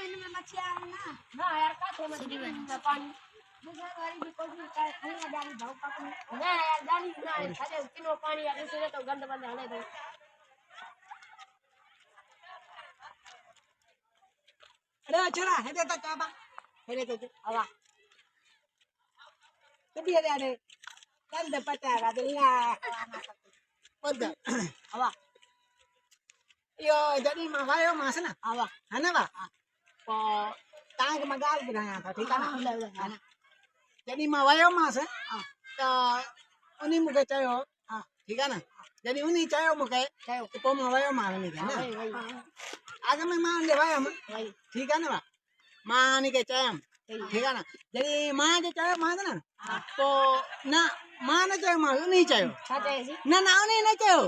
इनमें मच्छियां है ना। ना यार का थे मछली में पानी दूसरा वाली भी कोशिश कर खरीद डाली भाव पकड़ ना यार डाली ना खाले किलो पानी या दूसरे तो गंद बंद हले तो अरे चला हेदे तो काबा हेदे तो हवा कभी अरे गंद पता रा दिला पद हवा यो जड़ी मावायो मास ना हवा है ना बा तो तांग मगाल बुधाया था ठीक है ना जड़ी मावायो मास तो उन्हीं मुके चायो ठीक है ना जड़ी उन्हीं चायो मुके चायो तो मावायो मार नहीं है ना आगे मैं मान ले भाई हम ठीक है ना बा मान के चायम ठीक है ना जड़ी मां के चायो मां ना तो ना मां ने चायो मां नहीं चायो छाते जी ना ना उन्हीं ने चायो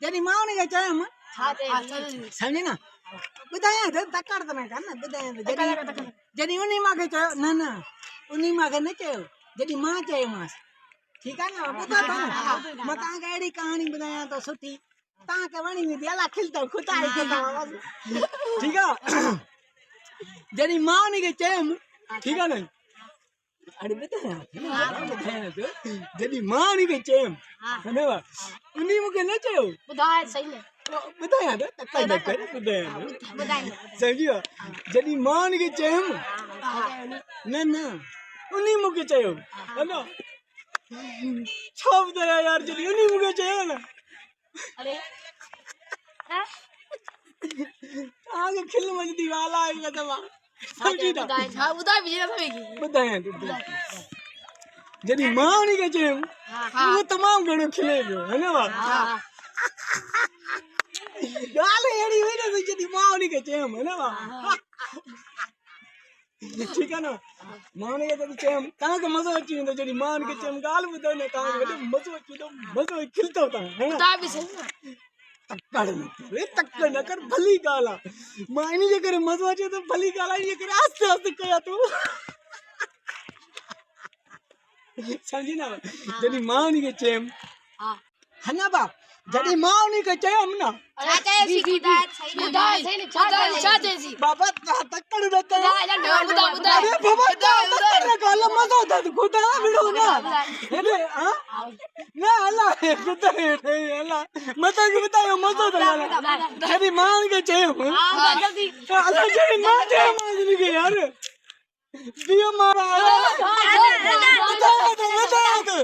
जड़ी मां ने के चायो मां छाते समझे ना बताया तो तकड़ तो मैं करना बताया तो जड़ी उन्हीं मां के चायो ना ना उन्हीं मां के नहीं चायो जड़ी मां चायो मां ठीक है ना बता ना मैं ता गाड़ी कहानी बताया तो सुठी ता के वणी में दिया खिलता खुदाई के ठीक है जड़ी मां ने के चायो ठीक है ना अरे बताया तो जड़ी मां ने के चायो है ना उन्हीं मुके न चायो बुधाए सही में बताया तो तक्कर तक्कर बताया समझियो जड़ी मां ने के चायो ना ना उन्हीं मुके चायो है ना छाप दे यार जड़ी उन्हीं मुके चायो ना अरे हां आगे खिल मज दीवाला आएगा दवा समझी ना बुधाए भी ना समेगी बताया तो जड़ी मां ने के चायो वो तमाम गणो खिलेगो है ना हां गाल एड़ी हुई ना जड़ी मां ने के चायो है ना ठीक है ना मां ने के चायो ता के मजो अची तो जड़ी मां ने के चायो गाल बताओ ना ता के मजो अची तो मजो खिलतो ता है बुधाए भी सही में तक्कर न कर भली गाला मायने जे करे मजो अचे तो भली गाला ये करे आस्ते आस्ते कया तू समझी ना जड़ी मां ने के चेम हां है ना बा जड़ी मां ने के चेम ना छाते जी बुधाए सही नहीं छाते जी बाबा तक्कर न कर बुधा अरे बाबा तक्कर न गाला मजो दा खुदा बिड़ो ना अरे हां ना अल्लाह खुदा रे अल्लाह मत के बतायो मजो दा गाला जड़ी मां के चेम हां जल्दी अल्लाह जड़ी मां चेम आज के यार दियो मारा बताया तो